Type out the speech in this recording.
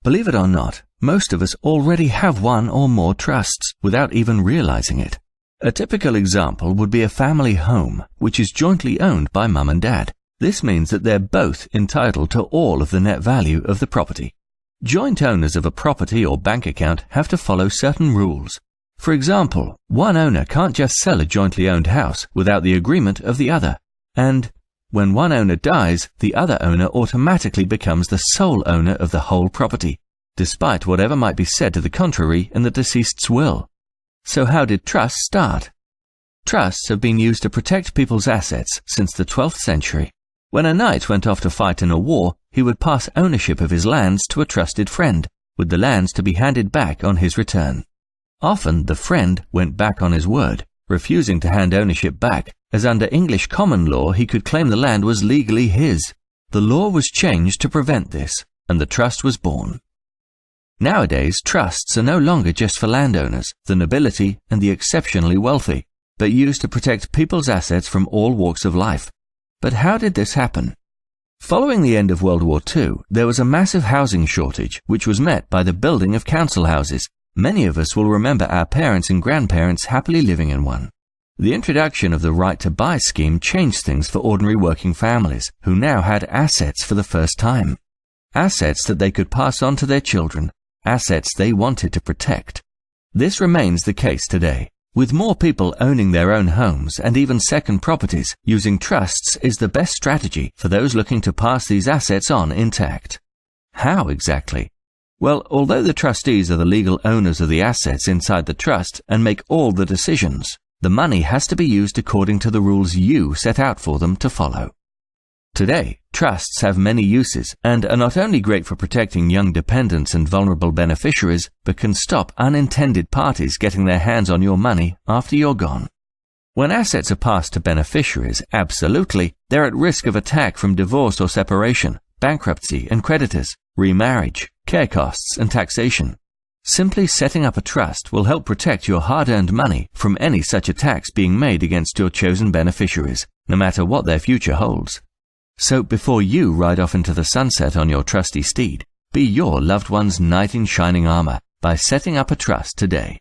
Believe it or not, most of us already have one or more trusts without even realizing it. A typical example would be a family home, which is jointly owned by mum and dad. This means that they're both entitled to all of the net value of the property. Joint owners of a property or bank account have to follow certain rules. For example, one owner can't just sell a jointly owned house without the agreement of the other. And when one owner dies, the other owner automatically becomes the sole owner of the whole property, despite whatever might be said to the contrary in the deceased's will. So how did trusts start? Trusts have been used to protect people's assets since the 12th century. When a knight went off to fight in a war, he would pass ownership of his lands to a trusted friend, with the lands to be handed back on his return. Often the friend went back on his word, refusing to hand ownership back, as under English common law he could claim the land was legally his. The law was changed to prevent this, and the trust was born. Nowadays, trusts are no longer just for landowners, the nobility, and the exceptionally wealthy, but used to protect people's assets from all walks of life. But how did this happen? Following the end of World War II, there was a massive housing shortage, which was met by the building of council houses. Many of us will remember our parents and grandparents happily living in one. The introduction of the right to buy scheme changed things for ordinary working families, who now had assets for the first time. Assets that they could pass on to their children, assets they wanted to protect. This remains the case today. With more people owning their own homes and even second properties, using trusts is the best strategy for those looking to pass these assets on intact. How exactly? Well, although the trustees are the legal owners of the assets inside the trust and make all the decisions, the money has to be used according to the rules you set out for them to follow. Today, trusts have many uses and are not only great for protecting young dependents and vulnerable beneficiaries, but can stop unintended parties getting their hands on your money after you're gone. When assets are passed to beneficiaries, absolutely, they're at risk of attack from divorce or separation, bankruptcy and creditors, remarriage, care costs and taxation. Simply setting up a trust will help protect your hard-earned money from any such attacks being made against your chosen beneficiaries, no matter what their future holds. So before you ride off into the sunset on your trusty steed, be your loved one's knight in shining armor by setting up a trust today.